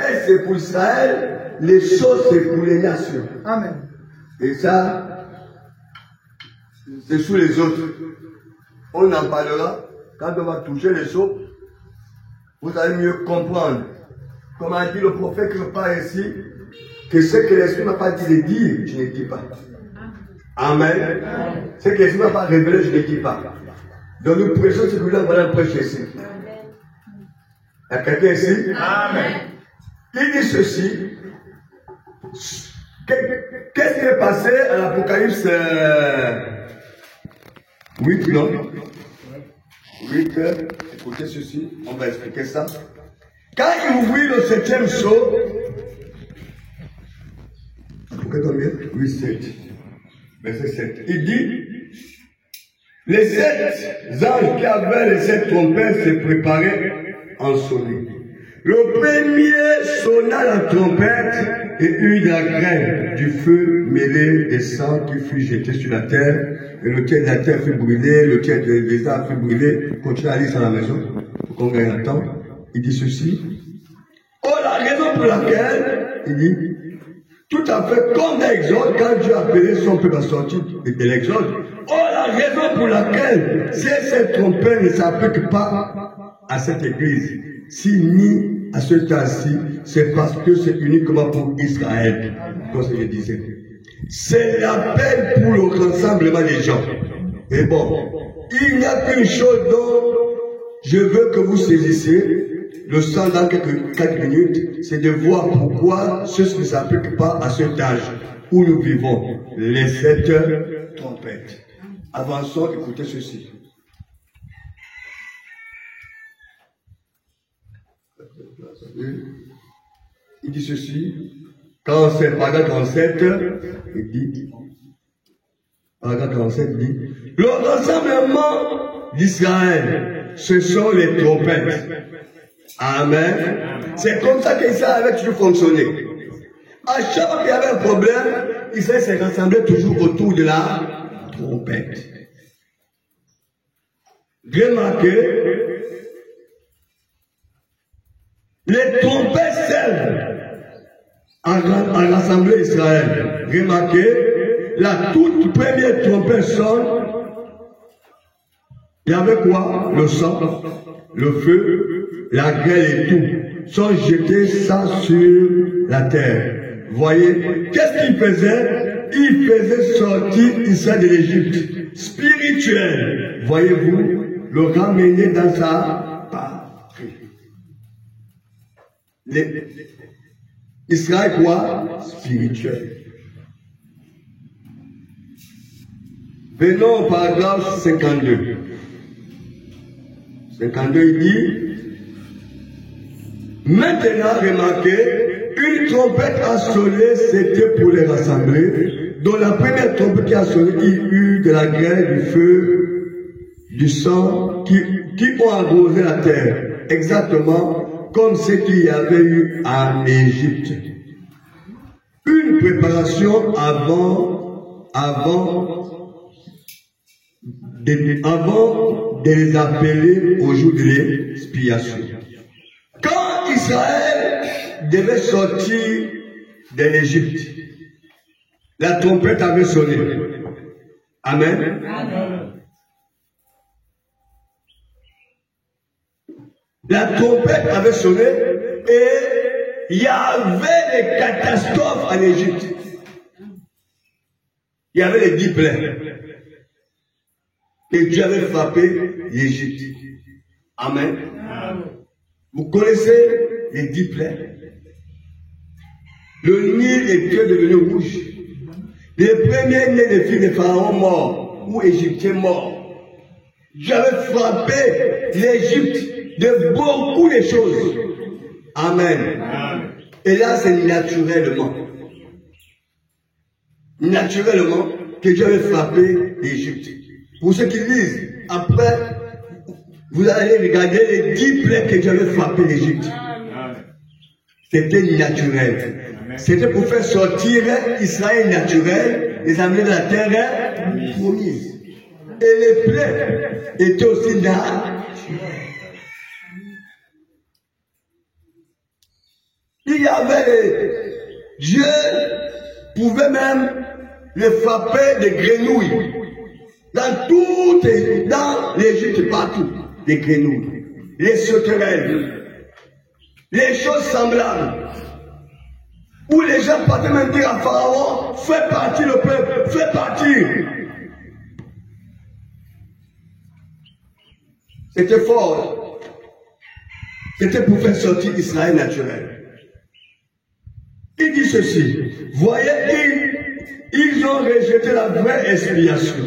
paix c'est pour Israël, les choses c'est pour les nations. Amen. Et ça, c'est sous les autres. On en parlera quand on va toucher les choses. Vous allez mieux comprendre. Comme a dit le prophète qui part ici, que ce que l'Esprit ne m'a pas dit de dire, je ne dis pas. Amen. Ce que l'Esprit ne m'a pas révélé, je ne dis pas. Donc nous prêchons ce que nous allons prêcher ici. Il y a quelqu'un ici? Amen. Il dit ceci. Qu'est-ce qui est passé à l'Apocalypse 8, non? 8, écoutez ceci, on va expliquer ça. Quand il ouvrit le 7e sceau, combien? 8, 7. Verset 7. Il dit, les 7 anges qui avaient les 7 trompettes se préparaient en sonner. Le premier sonna la trompette et eut de la grêle, du feu mêlé des sang qui fut jeté sur la terre, et le tiers de la terre fut brûlé, le tiers des arbres fut brûlé. Continuez à lire ça à la maison, pour qu'on gagne le temps. Il dit ceci. Oh, la raison pour laquelle, il dit, tout à fait comme l'Exode, quand Dieu a appelé son peuple à sortir de l'Exode. Oh, la raison pour laquelle cette trompette ne s'applique pas à cette église, si ni à ce temps-ci, c'est parce que c'est uniquement pour Israël, comme je disais. C'est l'appel pour le rassemblement des gens. Et bon, il n'y a qu'une chose dont je veux que vous saisissiez, le sang dans quelques minutes, c'est de voir pourquoi ceci ne s'applique pas à cet âge où nous vivons, les 7 trompettes. Avançons, écoutez ceci. Il dit ceci, quand c'est paragraphe 37, il dit, paragraphe 37 dit, le rassemblement d'Israël, ce sont les trompettes. Amen. C'est comme ça qu'Israël avait toujours fonctionné. À chaque fois qu'il y avait un problème, Israël s'est rassemblé toujours autour de la trompette. Remarquez, les trompettes servent à rassembler Israël. Remarquez, la toute première trompette sonne. Il y avait quoi? Le sang, le feu, la grêle et tout. Sont jetés ça sur la terre. Voyez, qu'est-ce qu'il faisait? Il faisait sortir Israël de l'Égypte. Spirituel. Voyez-vous, le ramener dans sa patrie. Israël quoi? Spirituel. Venons au paragraphe 52. 52, il dit, maintenant, remarquez, une trompette a sonné, c'était pour les rassembler. Dans la première trompette qui a sonné, il y eut de la grêle, du feu, du sang, qui ont arrosé la terre. Exactement comme ce qu'il y avait eu en Égypte. Une préparation avant de les appeler au jour de l'expiation. Quand Israël devait sortir de l'Égypte, la trompette avait sonné. Amen. Amen. La trompette avait sonné et il y avait des catastrophes en Égypte. Il y avait les 10 plaies. Et Dieu avait frappé l'Égypte. Amen. Amen. Vous connaissez les 10 plaies. Le Nil était devenu rouge. Les premiers nés des filles des pharaons morts ou égyptiens morts. Dieu avait frappé l'Égypte de beaucoup de choses. Amen. Amen. Et là, c'est naturellement. Naturellement que Dieu avait frappé l'Égypte. Pour ceux qui lisent, après, vous allez regarder les 10 plaies que Dieu avait frappé l'Égypte. C'était naturel. C'était pour faire sortir Israël naturel, les amener de la terre promise. Et les plaies étaient aussi naturelles. Il il y avait Dieu pouvait même les frapper des grenouilles. Dans l'Égypte, partout, des grenouilles, les sauterelles, les choses semblables. Où les gens partaient même dire à Pharaon, fais partir le peuple, fais partir. C'était fort. C'était pour faire sortir Israël naturel. Il dit ceci, voyez, ils ont rejeté la vraie expiation.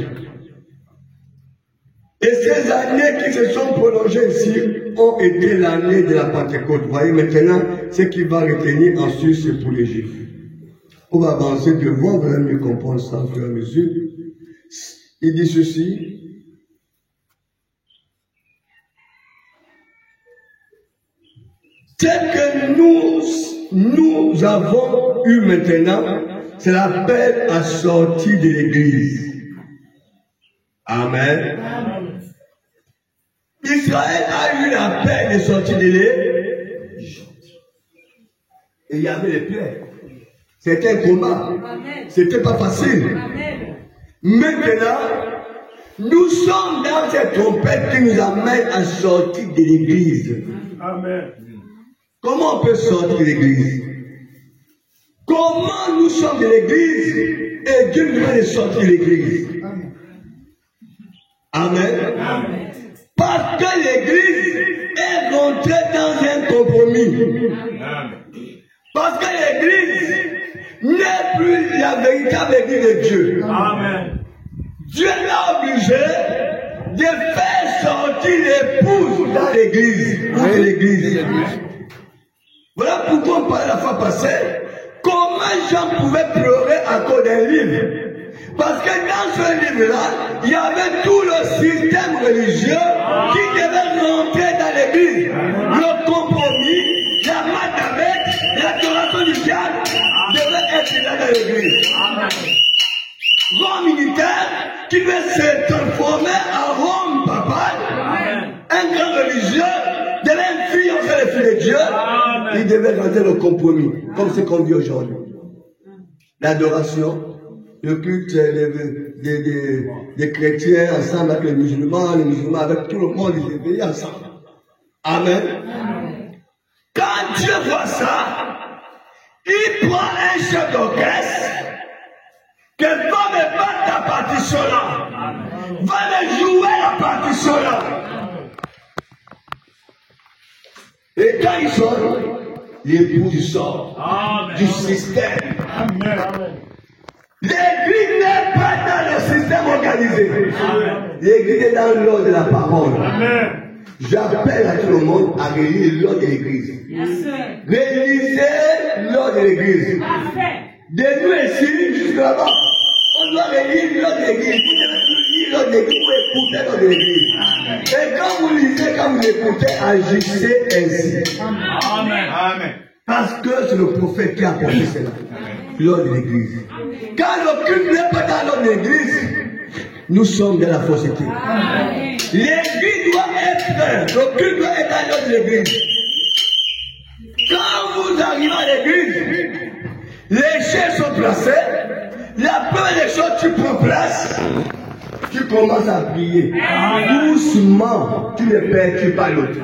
Et ces années qui se sont prolongées ici ont été l'année de la Pentecôte. Vous voyez maintenant, ce qui va retenir ensuite, c'est pour les Juifs. On va avancer devant, vous allez mieux comprendre ça au fur et à mesure. Il dit ceci. Ce que nous avons eu maintenant, c'est l'appel à sortir de l'Église. Amen. Israël a eu l'appel de sortir de l'Égypte. Et il y avait les plaies. C'était un combat. C'était pas facile. Maintenant, nous sommes dans cette trompette qui nous amène à sortir de l'Église. Amen. Comment on peut sortir de l'Église? Comment nous sommes de l'Église et Dieu nous veut sortir de l'Église? Amen. Amen. Parce que l'Église est rentrée dans un compromis. Amen. Parce que l'Église n'est plus la véritable Église de Dieu. Amen. Dieu l'a obligé de faire sortir l'épouse dans l'Église. Voilà pourquoi on parlait la fois passée. Comment Jean pouvait pleurer à cause d'un livre? Parce que dans ce livre-là, il y avait tout le système religieux qui devait rentrer dans l'église. Le compromis, la matamètre, l'adoration du diable devait être là dans l'église. Rome militaire qui devait se transformer en Rome papale, un grand religieux devait influencer les filles de Dieu. Il devait rentrer le compromis, comme ce qu'on vit aujourd'hui. L'adoration, le culte des chrétiens ensemble avec les musulmans avec tout le monde, ils étaient ensemble. Amen. Quand Dieu voit ça, il prend un chef d'orchestre qui va me battre la partition là, va me jouer la partition là. Et quand il sort, l'épouse sort du système. Amen. L'église n'est pas dans le système organisé. L'église est dans l'ordre de la parole. J'appelle à tout le monde à relire l'ordre de l'église. Réalisez l'ordre de l'église. De nous ici jusqu'à là-bas, on doit relire l'ordre de l'église. Vous devez lire l'ordre de l'église pour écouter l'ordre de l'église. Et quand vous lisez, quand vous écoutez, agissez ainsi. Amen. Parce que c'est le prophète qui a apporté cela. L'ordre de l'église. Quand le culte n'est pas dans l'ordre de l'église, nous sommes dans la fausseté. L'église doit être, le culte doit être dans l'ordre de l'église. Quand vous arrivez à l'église, les chaises sont placées, la première des choses, tu prends place, tu commences à prier. Doucement, tu ne perds pas l'autre.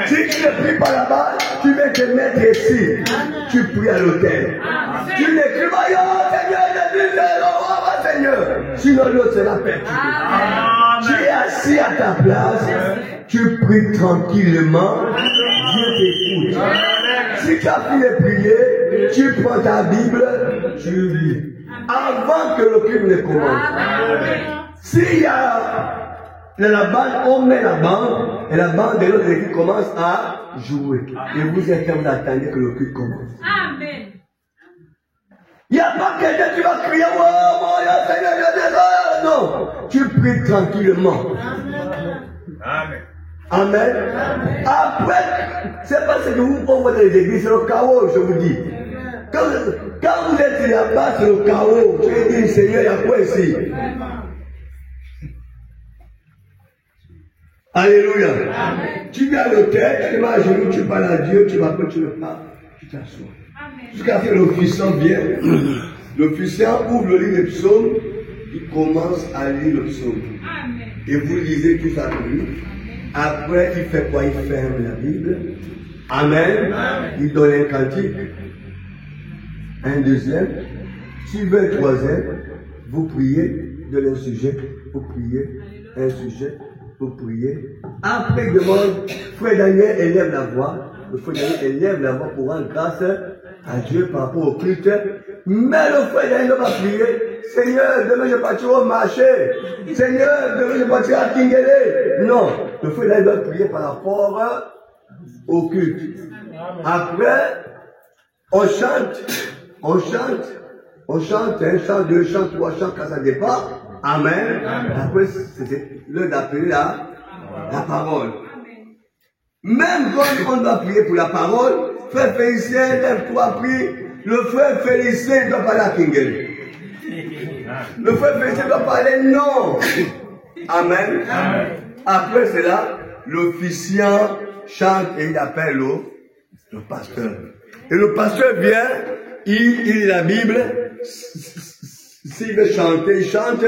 Si tu ne pries pas là-bas, tu vas te mettre ici. Tu pries à l'autel. Tu n'écris pas, Seigneur, sinon l'autre sera perdu. Tu es assis à ta place, tu pries tranquillement, Dieu t'écoute. Si tu as fini de prier, tu prends ta Bible, tu lis. Avant que le culte ne commence. S'il y a la bande, on met la bande, et la bande de l'autre équipe commence à jouer. Et vous êtes comme d'attendre que le culte commence. Amen. Il n'y a pas quelqu'un qui va crier, oh mon Seigneur, non. Tu pries tranquillement. Amen. Amen. Après, c'est pas ce que vous voyez dans les églises, c'est le chaos, je vous dis. Quand vous êtes là-bas, c'est le chaos. Tu dis, Seigneur, il y a quoi ici? Alléluia. Amen. Tu viens à l'hôtel, tu vas à genoux, tu parles à Dieu, tu vas que tu le parles. Tu t'assois. Jusqu'à ce que l'officiant vienne, l'officiant ouvre le livre des psaumes, il commence à lire le psaume. Et vous lisez tout ça pour lui. Après, il fait quoi? Il ferme la Bible. Amen. Il donne un cantique. Un deuxième. S'il veut un troisième, vous priez, donnez un sujet, vous priez, un sujet, vous priez. Après, il demande, frère Daniel élève la voix. Le frère Daniel élève la voix pour rendre grâce à Dieu par rapport au culte. Mais le frère Daniel va prier, Seigneur, demain je partirai au marché. Seigneur, demain je partirai à Tingele. Non, le frère Daniel doit prier par rapport au culte. Après, on chante, un chant, deux chants, trois chants, quand ça départ. Amen. Après, c'est l'heure d'appeler la parole. Même quand on doit prier pour la parole, frère Félicien, lève-toi, prie. Le frère Félicien doit parler à Kingel. Le frère Félicien doit parler non. Amen. Après cela, l'officiant chante et il appelle le pasteur. Et le pasteur vient, il lit la Bible. S'il veut chanter, il chante.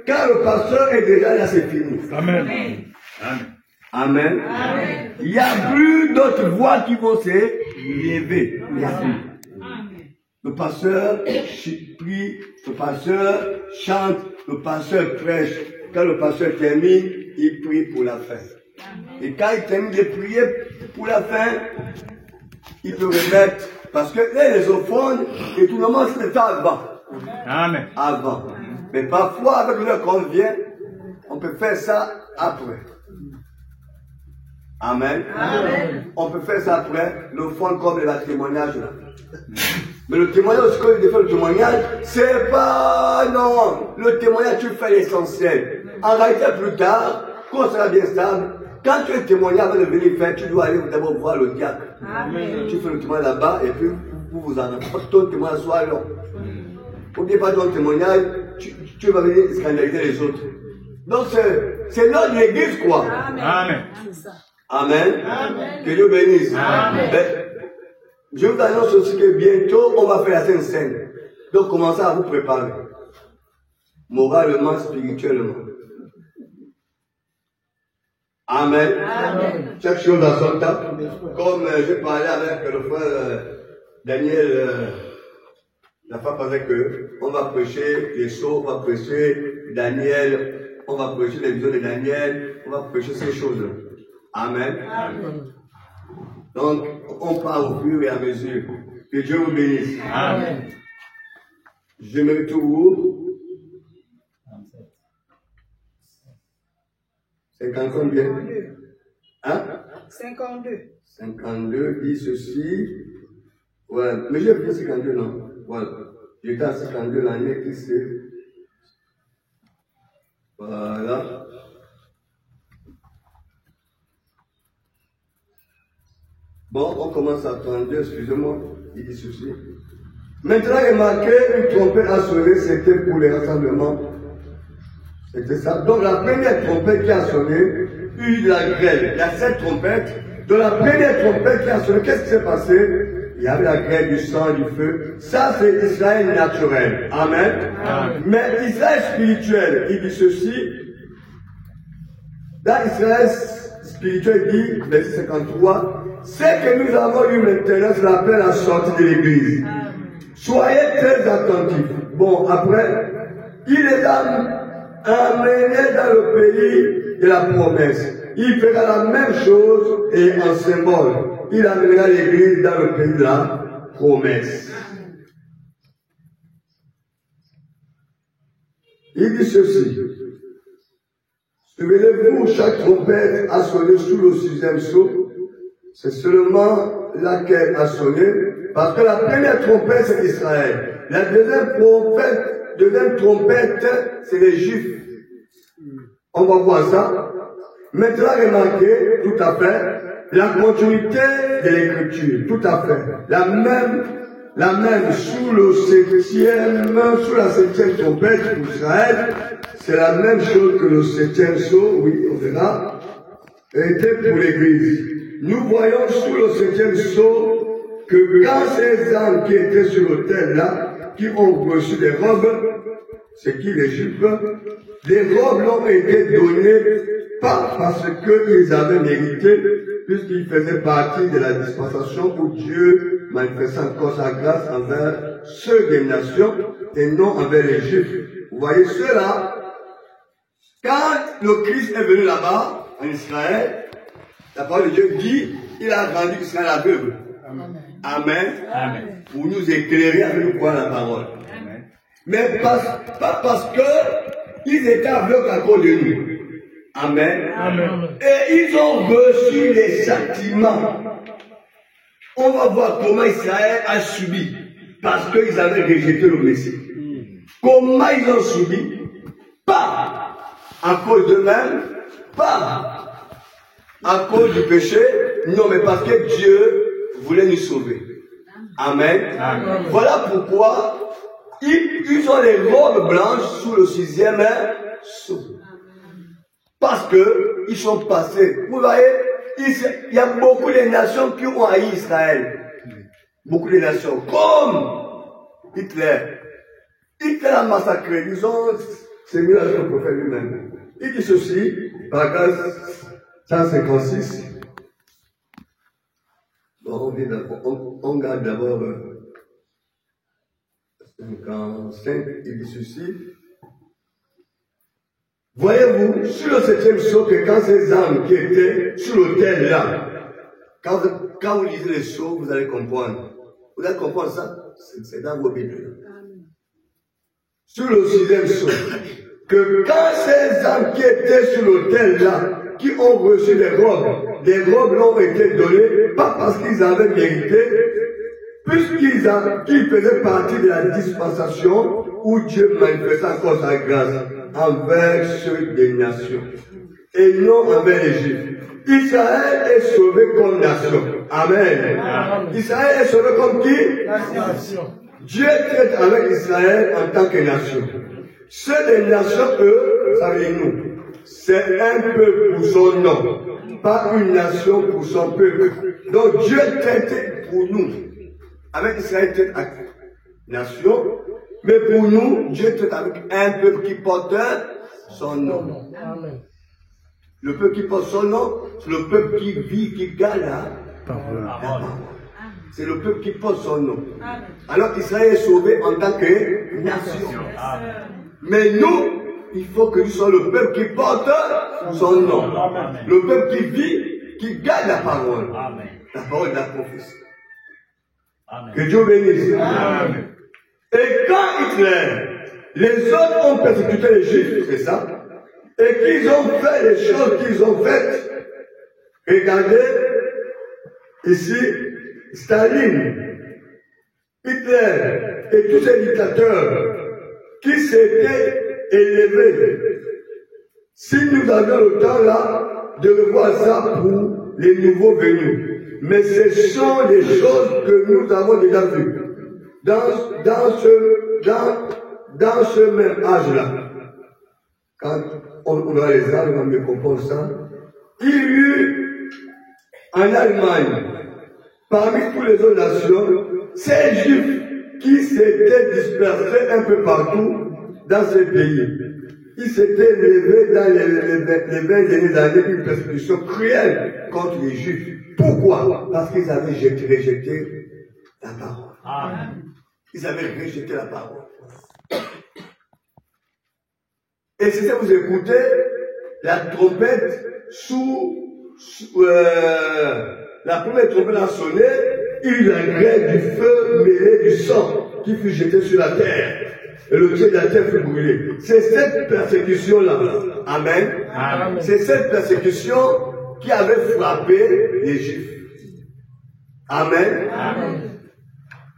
Quand le pasteur est déjà là, c'est fini. Amen. Amen. Il n'y a plus d'autres voix qui vont se lever. Il n'y a plus. Le pasteur prie, le pasteur chante, le pasteur prêche. Quand le pasteur termine, il prie pour la fin. Et quand il termine de prier pour la fin, il peut remettre, parce que les offrandes, et tout le monde se fait avant. Amen. Avant. Mais parfois, avec l'heure qu'on vient, on peut faire ça après. Amen. On peut faire ça après, l'offrande comme le témoignage là. Mais le témoignage, ce qu'on dit faire le témoignage, c'est pas, non. Le témoignage, tu fais l'essentiel. En réalité, plus tard, quand on sera bien stable, quand tu es témoignage avant de venir faire, tu dois aller d'abord voir le diacre. Tu fais le témoignage là-bas et puis vous en avez. Pas que ton témoignage soit long. N'oubliez pas ton témoignage, tu vas venir scandaliser les autres. Donc c'est l'ordre de l'église, quoi. Amen. Amen. Que Dieu bénisse. Je vous annonce aussi que bientôt, on va faire la Sainte Seine. Donc, commencez à vous préparer. Moralement, spirituellement. Amen. Chaque chose dans son temps. Comme j'ai parlé avec le frère Daniel, la fois passée on va prêcher les sceaux, on va prêcher Daniel, on va prêcher les visions de Daniel, on va prêcher ces choses-là. Amen. Donc, on part au fur et à mesure. Que Dieu vous bénisse. Amen. Je me retrouve. 50 combien? Hein? 52. 52 dit ceci. Ouais, mais j'ai fait 52, non? Voilà. J'étais à 52 l'année qui c'est. Voilà. Bon, on commence à 32, excusez-moi, il dit ceci. Maintenant, remarquez, une trompette a sonné, c'était pour les rassemblements. C'était ça. Donc, la première trompette qui a sonné, il y a eu de la grêle. Il y a 7 trompettes. Dans la première trompette qui a sonné, qu'est-ce qui s'est passé? Il y avait la grêle, du sang, du feu. Ça, c'est Israël naturel. Amen. Mais Israël spirituel, il dit ceci. Dans Israël spirituel, il dit, verset 53, ce que nous avons eu maintenant, c'est l'appel à la sortie de l'église. Soyez très attentifs. Bon, après, il les a amenés dans le pays de la promesse. Il fera la même chose et en symbole. Il amènera l'église dans le pays de la promesse. Il dit ceci. Souvenez-vous, chaque trompette a sonné sous le 6e sceau. C'est seulement laquelle a sonné, parce que la première trompette, c'est Israël. La deuxième trompette, c'est les Juifs. On va voir ça. Maintenant, remarquez, tout à fait, la continuité de l'écriture, tout à fait. La même sous la 7e trompette pour Israël, c'est la même chose que le 7e sceau, oui, on verra, était pour l'église. Nous voyons sous le 7e sceau que quand ces âmes qui étaient sur l'autel-là, qui ont reçu des robes, c'est qui les Juifs, les robes leur ont été données pas parce qu'ils avaient mérité, puisqu'ils faisaient partie de la dispensation où Dieu manifestait encore sa grâce envers ceux des nations et non envers les Juifs. Vous voyez ceux-là, quand le Christ est venu là-bas, en Israël, la parole de Dieu dit, il a rendu Israël aveugle. Amen. Amen. Pour nous éclairer avec nous croire la parole. Amen. Mais pas parce qu'ils étaient aveugles à cause de nous. Amen. Amen. Et ils ont reçu les châtiments. On va voir comment Israël a subi. Parce qu'ils avaient rejeté le Messie. Comment ils ont subi? Pas à cause d'eux-mêmes, pas à cause du péché, non, mais parce que Dieu voulait nous sauver. Amen. Amen. Voilà pourquoi ils ont les robes blanches sous le 6e sceau. Parce qu'ils sont passés. Vous voyez, il y a beaucoup de nations qui ont haï Israël. Beaucoup de nations, comme Hitler. Hitler a massacré. Ils ont sémilé avec le prophète lui-même. Il dit ceci, paragraphe 156. Bon, on garde d'abord 55, il dit ceci. Voyez-vous, sur le 7e sceau, que quand ces âmes qui étaient sur l'autel là, quand vous lisez les sceaux, vous allez comprendre. Vous allez comprendre ça? C'est dans vos Bibles. Sur le 6e sceau, que quand ces âmes qui étaient sur l'autel là, qui ont reçu les robes leur ont été données, pas parce qu'ils avaient mérité, puisqu'ils faisaient partie de la dispensation où Dieu manifestait encore sa grâce envers ceux des nations, et non envers les Juifs. Israël est sauvé comme nation. Amen. Amen. Israël est sauvé comme qui? Nation. Dieu traite avec Israël en tant que nation. Ceux des nations, eux, ça veut dire nous. C'est un peuple pour son nom, pas une nation pour son peuple. Donc Dieu traite pour nous. Avec Israël, traite avec nation, mais pour nous, Dieu traite avec un peuple qui porte son nom. Amen. Le peuple qui porte son nom, c'est le peuple qui vit, qui garde la parole. C'est le peuple qui porte son nom. Alors Israël est sauvé en tant que nation. Mais nous, il faut que nous soyons le peuple qui porte son nom. Le peuple qui vit, qui garde la parole. La parole de la prophétie. Que Dieu bénisse. Amen. Et quand Hitler, les autres ont persécuté les Juifs, c'est ça, et qu'ils ont fait les choses qu'ils ont faites, regardez, ici, Staline, Hitler et tous ces dictateurs qui s'étaient élevés. Si nous avions le temps là de revoir ça pour les nouveaux venus, mais ce sont des choses que nous avons déjà vues dans ce même âge-là. Quand on voit les âges, on va mieux comprendre ça. Il y eut en Allemagne, parmi toutes les autres nations, ces Juifs qui s'étaient dispersés un peu partout dans ces pays. Ils s'étaient levés dans les 20 dernières années une persécution cruelle contre les Juifs. Pourquoi? Parce qu'ils avaient rejeté la parole. Amen. Ils avaient rejeté la parole. Et si vous écoutez la trompette la première trompette a sonné, il y eut la grêle du feu mêlé du sang qui fut jeté sur la terre. Et le pied de la terre fut brûlé. C'est cette persécution-là. Amen. Amen. C'est cette persécution qui avait frappé les Juifs. Amen. Amen.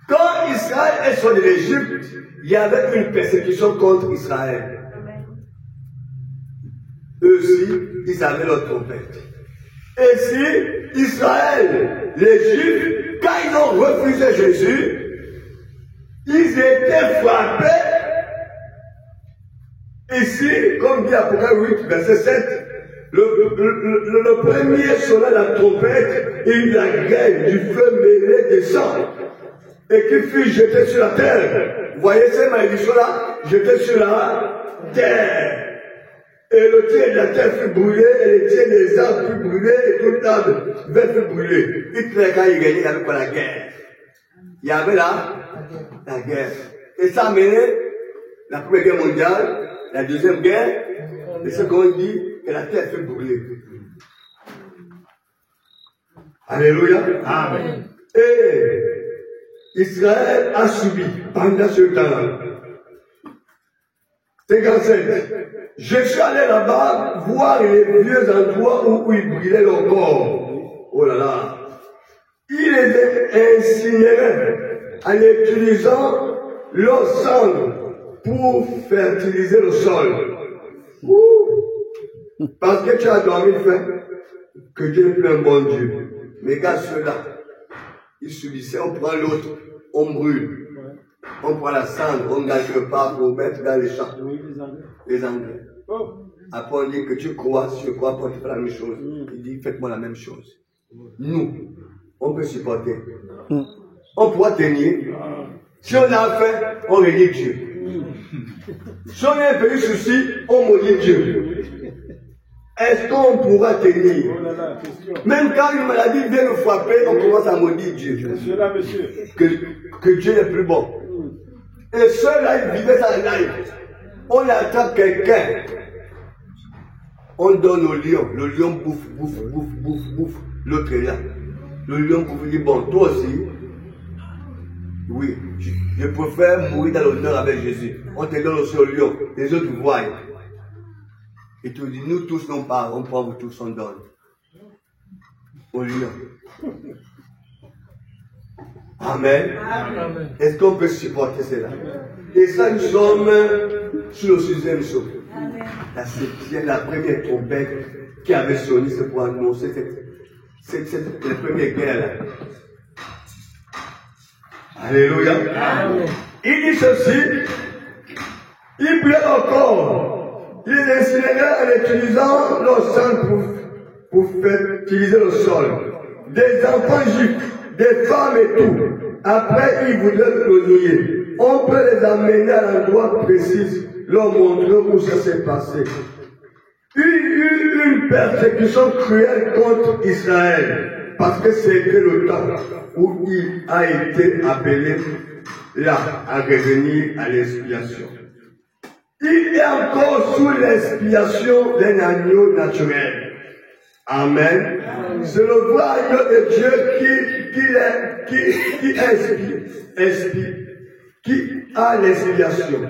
Quand Israël est sorti d'Égypte, il y avait une persécution contre Israël. Eux aussi, ils avaient leur trompette. Et si Israël, les Juifs, quand ils ont refusé Jésus, ils étaient frappés. Ici, comme dit Apocalypse 8, verset 7, le premier sonna la trompette et la grêle du feu mêlé de sang, et qui fut jeté sur la terre. Vous voyez ces malédictions-là, jetées sur la terre. Et le tiers de la terre fut brûlé, et le tiers des arbres fut brûlé, et tout l'arbre vert fut brûlé. Hitler, quand il gagnait, il y avait quoi, la guerre. Il y avait là la guerre. Et ça a mené la première guerre mondiale, la deuxième guerre, et ce qu'on dit, que la terre fut brûlée. Alléluia. Amen. Et Israël a subi pendant ce temps-là. 57. Je suis allé là-bas voir les vieux endroits où ils brûlaient leur corps. Oh là là. Il les incinérait en utilisant leur cendre pour fertiliser le sol. Parce que tu as dormi faim, que Dieu n'est plus un bon Dieu. Mais regarde ceux-là, ils subissaient, on prend l'autre, on brûle. On prend la cendre, on garde quelque part pour mettre dans les champs. Les Anglais. Après on dit que tu crois, si je crois, après tu fais la même chose. Il dit, faites-moi la même chose. Nous, on peut supporter. On pourra tenir. Si on a faim, on réunit Dieu. Si on a un petit souci, on maudit Dieu. Est-ce qu'on pourra tenir? Même quand une maladie vient nous frapper, on commence à maudire Dieu. Que Dieu est plus bon. Et ceux-là, ils vivaient ça en live. On attrape quelqu'un. On donne au lion. Le lion bouffe. L'autre est là. Le lion bouffe. Il dit, bon, toi aussi. Oui, je préfère mourir dans l'honneur avec Jésus. On te donne aussi au lion. Les autres voient. Et tu dis, nous tous non pas, on prend vous tous, on donne. Au lion. Amen. Amen. Est-ce qu'on peut supporter cela? Et ça, nous sommes sur le 6e saut. La première trompette qui avait sonné, c'est pour annoncer cette première guerre là. Alléluia. Amen. Il dit ceci, il pleut encore, il incinérait en utilisant leur sang pour fertiliser le sol. Des enfants juifs, des femmes et tout. Après, ils voulaient le nouiller. On peut les amener à l'endroit précis, leur montrer où ça s'est passé. Il y eut une persécution cruelle contre Israël, parce que c'était le temps où il a été appelé là à revenir à l'expiation. Il est encore sous l'expiation d'un agneau naturel. Amen. C'est le vrai agneau de Dieu qui a l'expiation.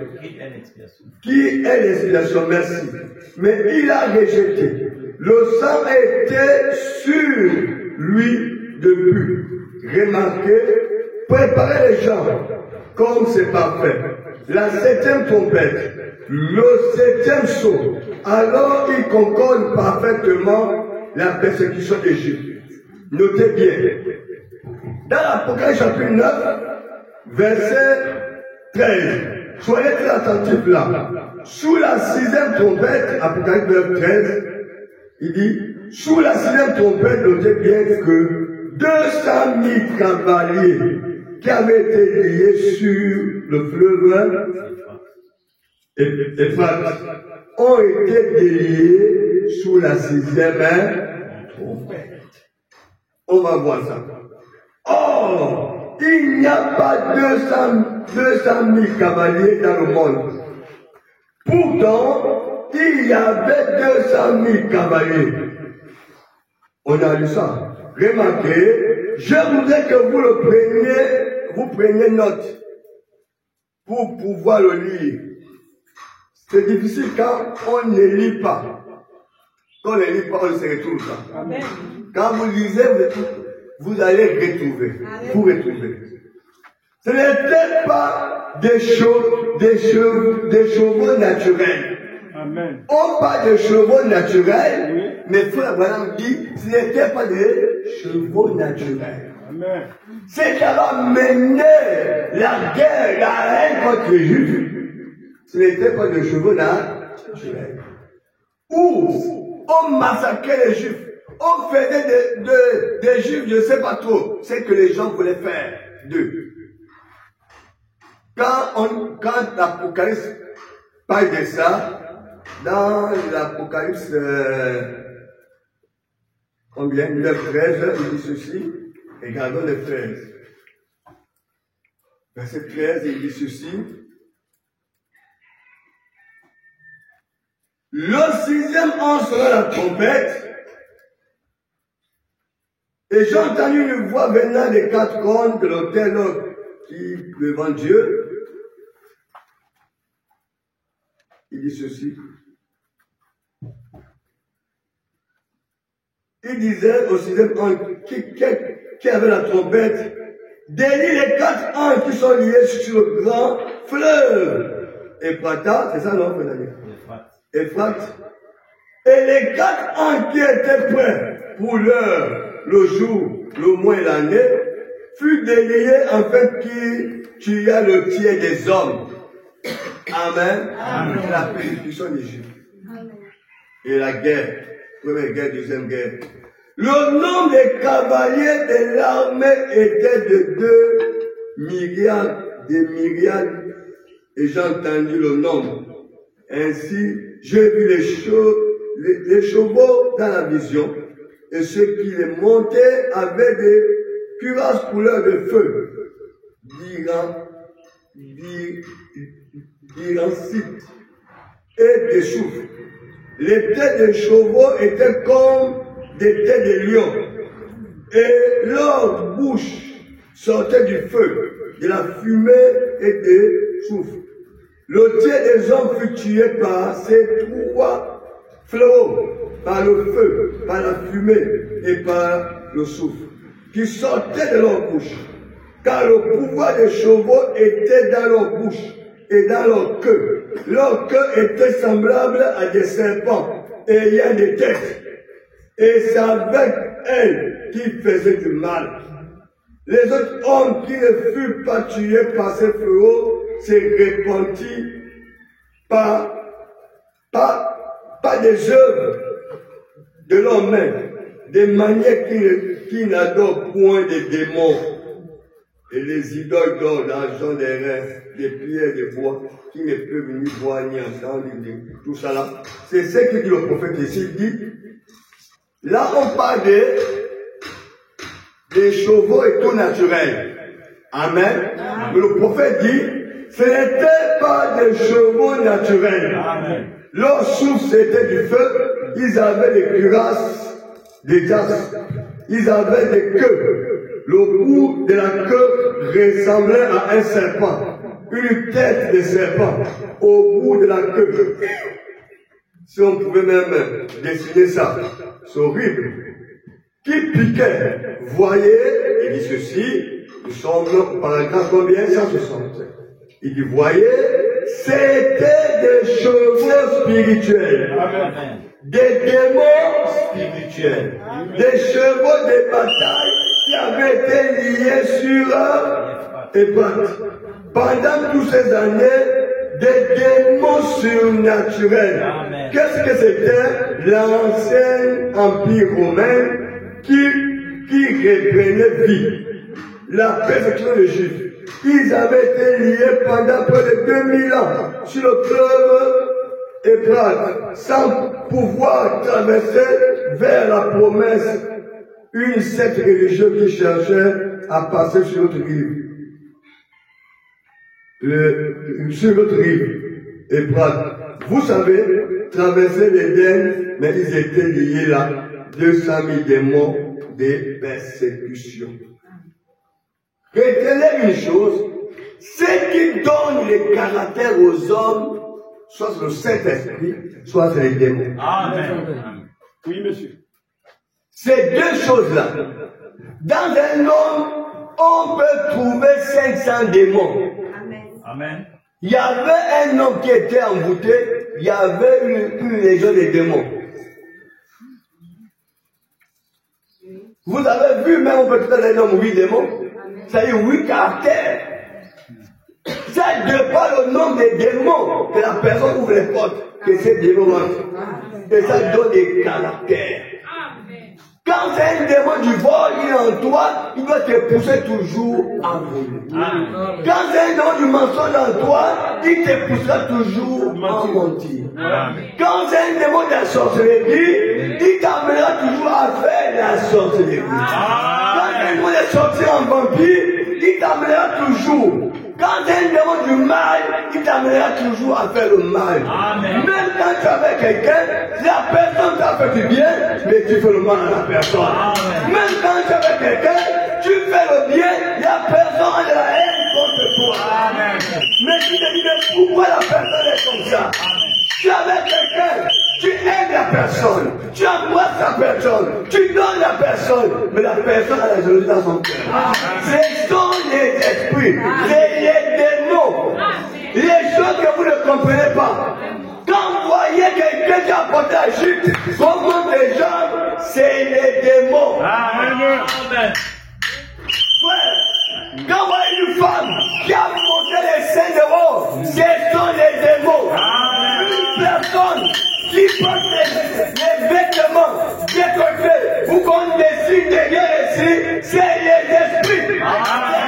Qui est l'expiation, merci. Mais il a rejeté. Le sang était sur lui depuis. Remarquez, préparez les gens comme c'est parfait. La 7e trompette, le 7e saut, alors il concorde parfaitement la persécution d'Égypte. Notez bien. Dans l'Apocalypse chapitre 9, verset 13. Soyez très attentifs là. Sous la 6e trompette, Apocalypse 9, 13, il dit, sous la 6e trompette, notez bien que 200 000 cavaliers qui avaient été liés sur le fleuve Euphrate ont été déliés sous la 6e trompette. On va voir ça. Or, il n'y a pas 200 000 cavaliers dans le monde. Pourtant, il y avait 200 000 cavaliers. On a lu ça. Remarquez, je voudrais que vous preniez note pour pouvoir le lire. C'est difficile quand on ne lit pas. Quand on ne lit pas, on ne se retrouve pas. Amen. Quand vous lisez, vous allez retrouver. Vous retrouvez. Ce n'était pas des chevaux naturels. Amen. On parle de chevaux naturels, oui. Mais Frère Branham dit, ce n'était pas des chevaux naturels. Amen. C'est qui a mené la guerre, la haine contre les Juifs. Ce n'était pas des chevaux naturels. Où on massacrait les Juifs. on faisait des juifs, je ne sais pas trop, c'est que les gens voulaient faire d'eux. Quand l'Apocalypse parle de ça, dans l'Apocalypse, combien? 9-13, il dit ceci, regardons le 13. Verset 13, il dit ceci. Le 6e ange sonna la trompette, et j'ai entendu une voix venant des 4 cônes de l'autel qui devant Dieu. Il dit ceci. Il disait au 6e ange qui avait la trompette, délie les 4 anges qui sont liés sur le grand fleuve Éphrata, c'est ça non, Éphrate. Et les 4 anges qui étaient prêts pour l'heure, le jour, le mois et l'année, furent déliés afin qu'il tuât le tiers des hommes. Amen. Amen. La persécution des Juifs. Et la guerre, première guerre, deuxième guerre. Le nombre des cavaliers de l'armée était de 2 myriades, des myriades, et j'ai entendu le nombre. Ainsi, j'ai vu les chevaux dans la vision, et ceux qui les montaient avaient des cuirasses couleur de feu, d'irancite et des soufre. Les têtes des chevaux étaient comme des têtes de lions, et leur bouche sortait du feu, de la fumée et des soufre. Le tiers des hommes fut tué par ces 3 fléaux, par le feu, par la fumée et par le soufre, qui sortaient de leur bouche, car le pouvoir des chevaux était dans leur bouche et dans leur queue. Leur queue était semblable à des serpents, ayant des têtes, et c'est avec elles qu'ils faisaient du mal. Les autres hommes qui ne furent pas tués par ces fléaux se repentirent pas des œuvres de leurs mains, des manières qui n'adorent point des démons, et les idoles d'or, d'argent, des reins, des pierres, des bois, qui ne peuvent ni voir ni entendre, tout ça là. C'est ce que dit le prophète ici, il dit. Là, on parle des chevaux et tout naturel. Amen. Mais le prophète dit, ce n'était pas des chevaux naturels. Amen. Leur souffle, c'était du feu. Ils avaient des cuirasses, des tasses. Ils avaient des queues. Le bout de la queue ressemblait à un serpent. Une tête de serpent au bout de la queue. Si on pouvait même dessiner ça, c'est horrible. Qui piquait, voyez, il dit ceci, nous sommes au paragraphe combien? 160. Il dit, voyez, c'était des chevaux spirituels. Amen. Des démons spirituels. Amen. Des chevaux de bataille qui avaient été liés sur Éphrate. Pendant toutes ces années, des démons surnaturels. Qu'est-ce que c'était? L'ancien empire romain qui reprenait vie. La persécution des Juifs. Ils avaient été liés pendant près de 2000 ans sur le fleuve Éphrate, sans pouvoir traverser vers la promesse, une secte religieuse qui cherchait à passer sur l'autre rive. Sur l'autre rive, Éphrate. Vous savez, traverser l'Éden, mais ils étaient liés là, 200 000 démons de persécution. Retenez une chose, ce qui donne le caractère aux hommes, soit c'est le Saint-Esprit, soit c'est les démons. Amen. Oui, monsieur. Ces deux choses-là, dans un homme, on peut trouver 500 démons. Amen. Il y avait un homme qui était envoûté, il y avait une légion de démons. Vous avez vu, même on peut trouver un homme 8 démons. Ça y est, 8 caractères. Ça dépend le nombre des démons que la personne ouvre les portes, que ces démons entrent. Et ça donne des caractères. Quand c'est un démon du vol, il est en toi, il doit te pousser toujours à voler. Quand c'est un démon du mensonge en toi, il te poussera toujours à mentir. Quand c'est un démon de la sorcellerie, il t'amènera toujours à faire la sorcellerie. Quand c'est un démon de sortir en vampire, il t'amènera toujours. Quand c'est un démon du mal, il t'amènera toujours à faire le mal. Amen. Même quand tu es avec quelqu'un, la personne t'a fait du bien, mais tu fais le mal à la personne. Amen. Même quand tu es avec quelqu'un, tu fais le bien, la personne a de la haine contre toi. Amen. Mais tu te dis, mais pourquoi la personne est comme ça? Amen. Tu es avec quelqu'un, tu aimes la personne, tu embrasses la personne, tu donnes la personne, mais la personne a la jalousie dans son cœur. Ce sont les esprits, les démons, les choses que vous ne comprenez pas. Quand vous voyez quelqu'un qui a porté la chute, comment les gens, c'est les démons. Amen. Quand vous voyez une femme qui a monté les seins de haut, ce sont les démons. Une personne qui porte les vêtements décolletés ou qu'on décide derrière ici, c'est les esprits, c'est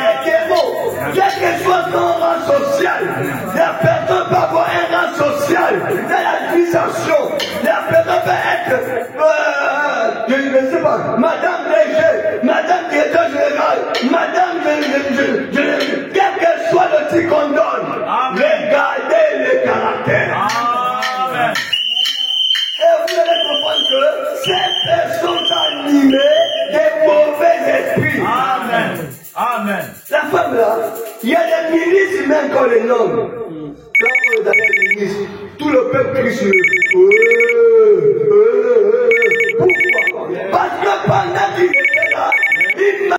les démons. Quel que soit son rang social, la personne peut avoir un rang social dans l'administration. La personne peut être, je ne sais pas, Madame DG, Madame Directeur Général, Madame, quel que soit le titre qu'on donne, regardez le caractère. Amen. Et vous allez comprendre que ces personnes sont animées des mauvais esprits. Amen. Amen. La femme là, il y a des milices même qu'on les nomme. Quand on est dans les milices, tout le peuple crie sur eux. Pourquoi? Parce que pendant qu'il était là, il